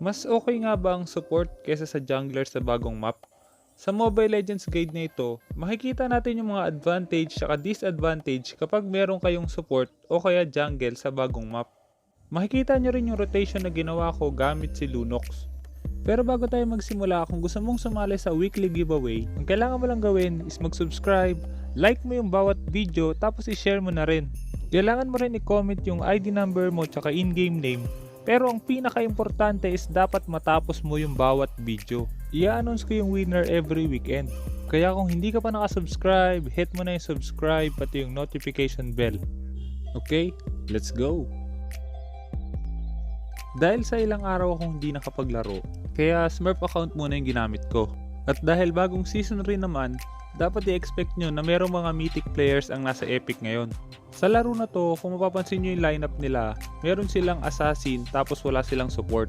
Mas okay nga ba ang support kesa sa jungler sa bagong map? Sa Mobile Legends guide na ito, makikita natin yung mga advantage at disadvantage kapag meron kayong support o kaya jungle sa bagong map. Makikita nyo rin yung rotation na ginawa ko gamit si Lunox. Pero bago tayo magsimula, kung gusto mong sumali sa weekly giveaway, ang kailangan mo lang gawin is mag-subscribe, like mo yung bawat video, tapos i-share mo na rin. Kailangan mo rin i-comment yung ID number mo tsaka in-game name. Pero ang pinaka-importante is dapat matapos mo yung bawat video. I-announce ko yung winner every weekend. Kaya kung hindi ka pa nakasubscribe, hit mo na yung subscribe pati yung notification bell. Okay, let's go! Dahil sa ilang araw akong hindi nakapaglaro, kaya Smurf account muna yung ginamit ko. At dahil bagong season rin naman, dapat i-expect nyo na merong mga mythic players ang nasa Epic ngayon. Sa laro na to, kung mapapansin nyo yung lineup nila, meron silang assassin tapos wala silang support.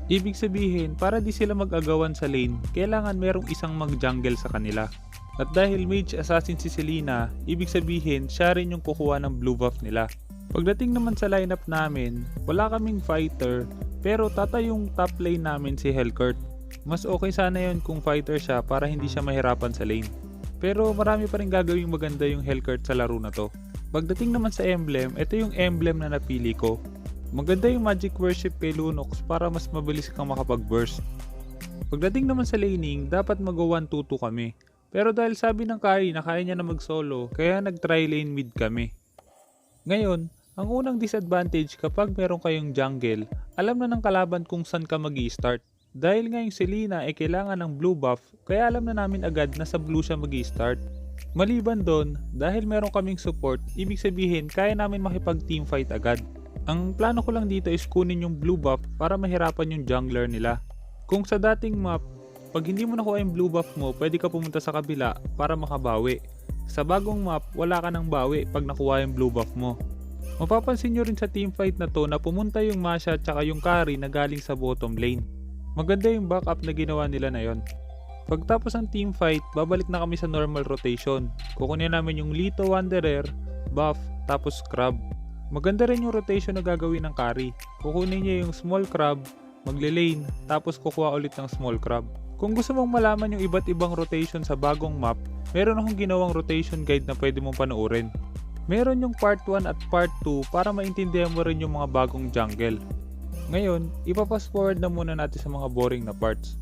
Ibig sabihin, para di sila mag-agawan sa lane, kailangan merong isang mag-jungle sa kanila. At dahil mage assassin si Selena, ibig sabihin siya rin yung kukuha ng blue buff nila. Pagdating naman sa lineup namin, wala kaming fighter, pero tatayong top lane namin si Hellcourt. Mas okay sana yon kung fighter siya para hindi siya mahirapan sa lane. Pero marami pa rin gagawing maganda yung Hellcourt sa laro na to. Pagdating naman sa emblem, ito yung emblem na napili ko. Maganda yung magic worship kay Lunox para mas mabilis kang makapag-burst. Pagdating naman sa laning, dapat mag-1-2-2 kami. Pero dahil sabi ng carry na kaya niya na mag-solo, kaya nag-try lane mid kami. Ngayon, ang unang disadvantage kapag meron kayong jungle, alam na ng kalaban kung saan ka mag-i-start. Dahil nga yung Selena ay kailangan ng blue buff, kaya alam na namin agad na sa blue siya mag-i-start. Maliban doon, dahil meron kaming support, ibig sabihin kaya namin makipag-teamfight agad. Ang plano ko lang dito is kunin yung blue buff para mahirapan yung jungler nila. Kung sa dating map, pag hindi mo nakuha yung blue buff mo, pwede ka pumunta sa kabila para makabawi. Sa bagong map, wala ka nang bawi pag nakuha yung blue buff mo. Mapapansin nyo rin sa teamfight na to na pumunta yung Masha at yung carry na galing sa bottom lane. Maganda yung backup na ginawa nila na yon. Pagtapos ng teamfight, babalik na kami sa normal rotation. Kukunin namin yung Lito Wanderer, buff, tapos crab. Maganda rin yung rotation na gagawin ng carry. Kukunin niya yung small crab, magle-lane, tapos kukuha ulit ng small crab. Kung gusto mong malaman yung iba't ibang rotation sa bagong map, meron akong ginawang rotation guide na pwede mong panoorin. Meron yung part 1 at part 2 para maintindihan mo rin yung mga bagong jungle. Ngayon, ipapass forward na muna natin sa mga boring na parts.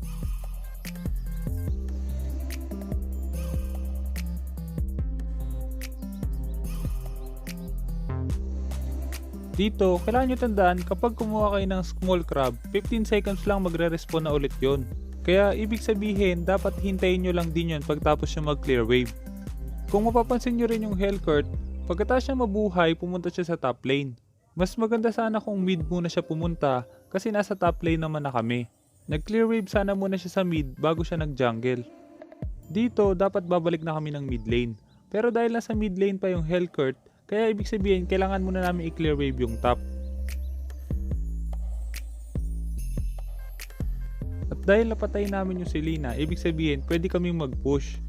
Dito, kailangan nyo tandaan kapag kumuha kayo ng small crab, 15 seconds lang magre-respawn na ulit yon. Kaya ibig sabihin, dapat hintayin nyo lang din yon pagtapos nyo mag-clear wave. Kung mapapansin nyo rin yung Hellcourt, pagkatapos siya mabuhay, pumunta siya sa top lane. Mas maganda sana kung mid muna siya pumunta kasi nasa top lane naman na kami. Nag-clear wave sana muna siya sa mid bago siya nag-jungle. Dito, dapat babalik na kami ng mid lane. Pero dahil nasa mid lane pa yung Hellcourt, kaya ibig sabihin kailangan muna namin i-clear wave yung top. At dahil napatay namin yung Selena, ibig sabihin pwede kaming mag-push.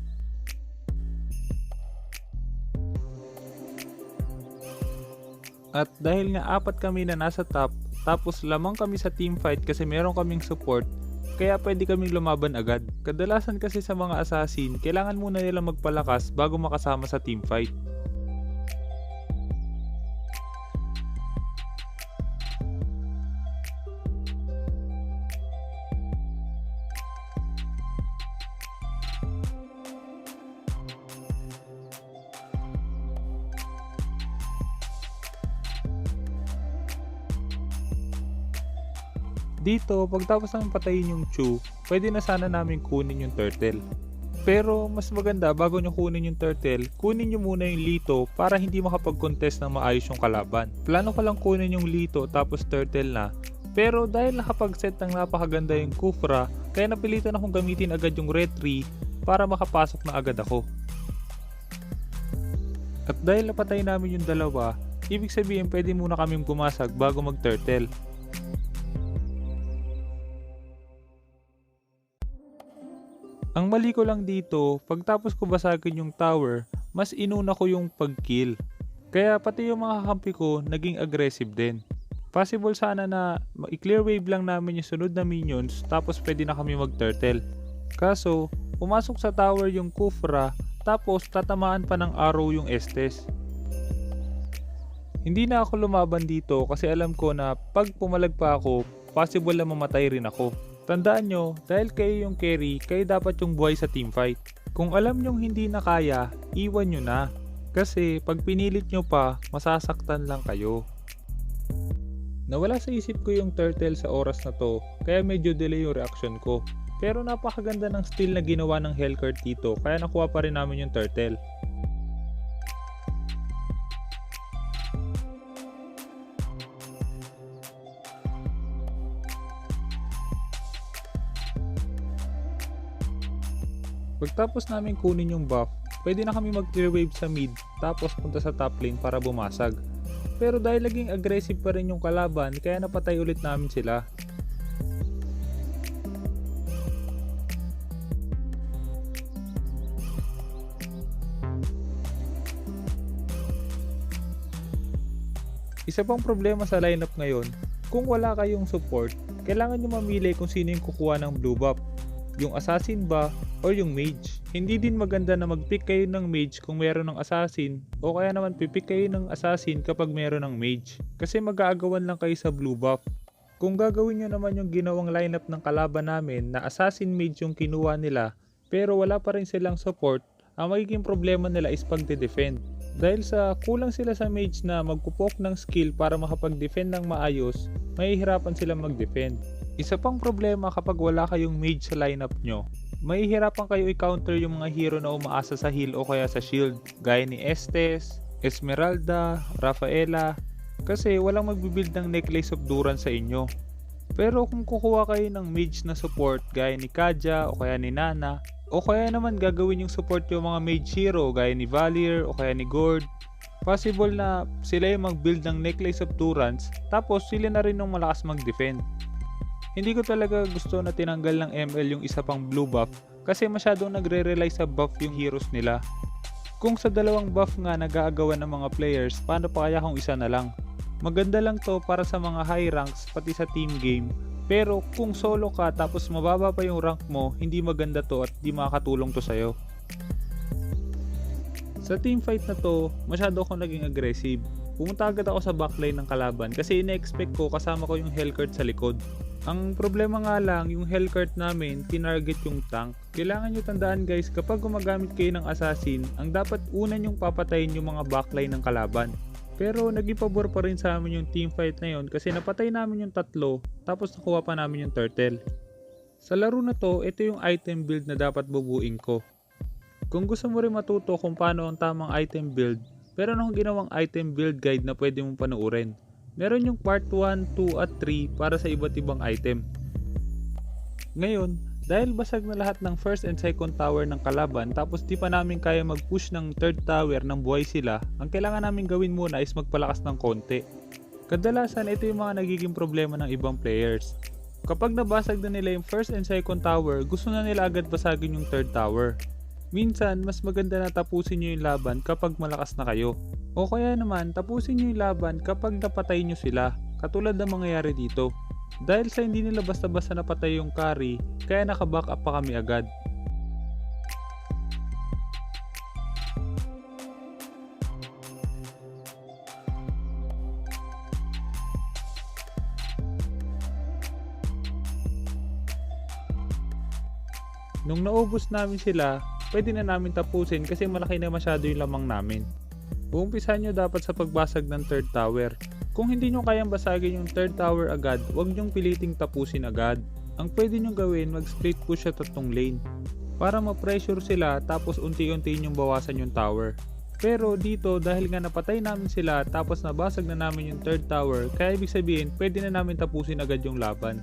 At dahil nga apat kami na nasa top, tapos lamang kami sa teamfight kasi meron kaming support, kaya pwede kaming lumaban agad. Kadalasan kasi sa mga assassin, kailangan muna nila magpalakas bago makasama sa teamfight. Dito, pagtapos namin patayin yung Chu, pwede na sana namin kunin yung turtle. Pero mas maganda bago nyo kunin yung turtle, kunin nyo muna yung Lito para hindi makapag-contest ng maayos yung kalaban. Plano ko lang kunin yung Lito tapos turtle na. Pero dahil nakapag-set ng napakaganda yung Kufra, kaya napilitan akong gamitin agad yung Red Tree para makapasok na agad ako. At dahil napatay namin yung dalawa, ibig sabihin pwede muna kaming pumasag bago mag-turtle. Ang mali ko lang dito, pagtapos ko basagin yung tower, mas inuna ko yung pag-kill. Kaya pati yung mga kampi ko naging aggressive din. Possible sana na i-clear wave lang namin yung sunod na minions tapos pwede na kami mag-turtle. Kaso, pumasok sa tower yung Kufra tapos tatamaan pa ng arrow yung Estes. Hindi na ako lumaban dito kasi alam ko na pag pumalag pa ako, possible na mamatay rin ako. Tandaan nyo, dahil kayo yung carry, kayo dapat yung buhay sa teamfight. Kung alam nyong hindi na kaya, iwan nyo na. Kasi pag pinilit nyo pa, masasaktan lang kayo. Nawala sa isip ko yung turtle sa oras na to, kaya medyo delay yung reaction ko. Pero napakaganda ng steal na ginawa ng Hellcurt dito, kaya nakuha pa rin namin yung turtle. Pagtapos namin kunin yung buff, pwede na kami mag-clear wave sa mid tapos punta sa top lane para bumasag. Pero dahil laging aggressive pa rin yung kalaban kaya napatay ulit namin sila. Isa pang problema sa lineup ngayon, kung wala kayong support, kailangan nyo mamili kung sino yung kukuha ng blue buff. Yung assassin ba or yung mage. Hindi din maganda na mag-pick kayo ng mage kung meron ng assassin o kaya naman pipick kayo ng assassin kapag meron ng mage. Kasi mag-aagawan lang kayo sa blue buff. Kung gagawin nyo naman yung ginawang lineup ng kalaban namin na assassin mage yung kinuha nila pero wala pa rin silang support, ang magiging problema nila is pagde-defend. Dahil sa kulang sila sa mage na magpupok ng skill para makapag-defend ng maayos, mahihirapan sila mag-defend. Isa pang problema kapag wala kayong mage sa lineup nyo, mahihirapan kayo i-counter yung mga hero na umaasa sa heal o kaya sa shield, gaya ni Estes, Esmeralda, Rafaela, kasi walang magbibuild ng Necklace of Duran sa inyo. Pero kung kukuha kayo ng mage na support gaya ni Kaja o kaya ni Nana, o kaya naman gagawin yung support yung mga mage hero gaya ni Valier o kaya ni Gord, possible na sila yung mag-build ng Necklace of Durans tapos sila na rin yung malakas mag-defend. Hindi ko talaga gusto na tinanggal ng ML yung isa pang blue buff kasi masyadong nagre-rely sa buff yung heroes nila. Kung sa dalawang buff nga nag-aagawan ng mga players, paano pa kaya kung isa na lang? Maganda lang to para sa mga high ranks pati sa team game, pero kung solo ka tapos mababa pa yung rank mo, hindi maganda to at di makakatulong to sa'yo. Sa team fight na to, masyado akong naging aggressive. Pumunta agad ako sa backline ng kalaban kasi ina-expect ko kasama ko yung Hellcurt sa likod. Ang problema nga lang, yung Hellcurt namin, tinarget yung tank. Kailangan nyo tandaan guys, kapag gumagamit kayo ng assassin, ang dapat una nyong papatayin yung mga backline ng kalaban. Pero naging pabor pa rin sa amin yung teamfight na yun kasi napatay namin yung tatlo, tapos nakuha pa namin yung turtle. Sa laro na to, ito yung item build na dapat bubuin ko. Kung gusto mo rin matuto kung paano ang tamang item build, meron akong ginawang item build guide na pwede mong panoorin. Meron yung part 1, 2 at 3 para sa iba't ibang item. Ngayon, dahil basag na lahat ng first and second tower ng kalaban tapos di pa namin kaya mag-push ng third tower ng buhay sila, ang kailangan namin gawin muna is magpalakas ng konti. Kadalasan ito yung mga nagiging problema ng ibang players. Kapag nabasag na nila yung first and second tower, gusto na nila agad basagin yung third tower. Minsan, mas maganda na tapusin nyo yung laban kapag malakas na kayo. O kaya naman, tapusin nyo yung laban kapag napatay nyo sila, katulad ng mangyayari dito. Dahil sa hindi nila basta-basta napatay yung carry, kaya naka-back up pa kami agad. Nung naubos namin sila, pwede na namin tapusin kasi malaki na masyado yung lamang namin. Uumpisahan nyo dapat sa pagbasag ng third tower. Kung hindi nyo kayang basagin yung third tower agad, huwag nyong piliting tapusin agad. Ang pwede nyo gawin, mag-split push sa tatlong lane. Para ma-pressure sila tapos unti-unti nyong bawasan yung tower. Pero dito dahil nga napatay namin sila tapos nabasag na namin yung third tower, kaya ibig sabihin pwede na namin tapusin agad yung laban.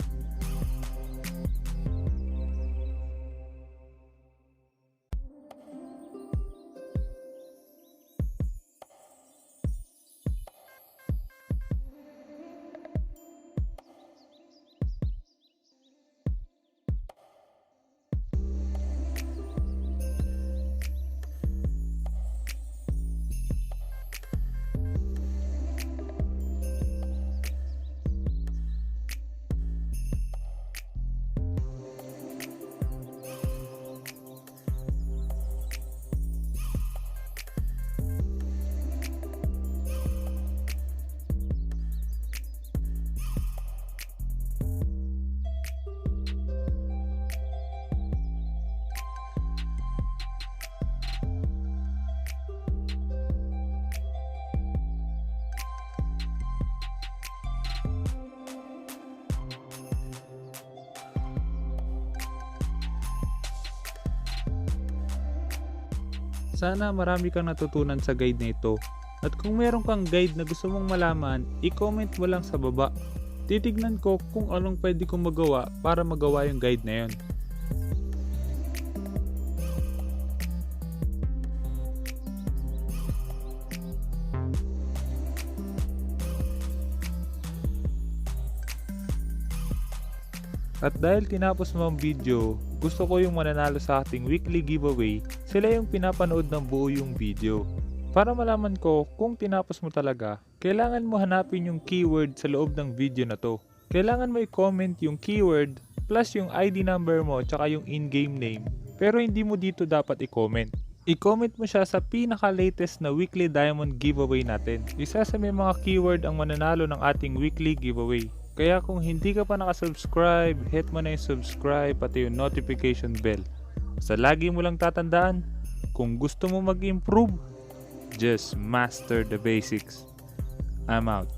Sana marami kang natutunan sa guide na ito. At kung meron kang guide na gusto mong malaman, i-comment mo lang sa baba. Titignan ko kung anong pwede kong magawa para magawa yung guide na yun. At dahil tinapos mo ang video, gusto ko yung mananalo sa ating weekly giveaway, sila yung pinapanood ng buo yung video. Para malaman ko kung tinapos mo talaga, kailangan mo hanapin yung keyword sa loob ng video na to. Kailangan mo i-comment yung keyword plus yung ID number mo tsaka yung in-game name. Pero hindi mo dito dapat i-comment. I-comment mo siya sa pinaka-latest na weekly diamond giveaway natin. Isa sa may mga keyword ang mananalo ng ating weekly giveaway. Kaya kung hindi ka pa nakasubscribe, hit mo na yung subscribe pati yung notification bell. Sa lagi mo lang tatandaan, kung gusto mo mag-improve, just master the basics. I'm out.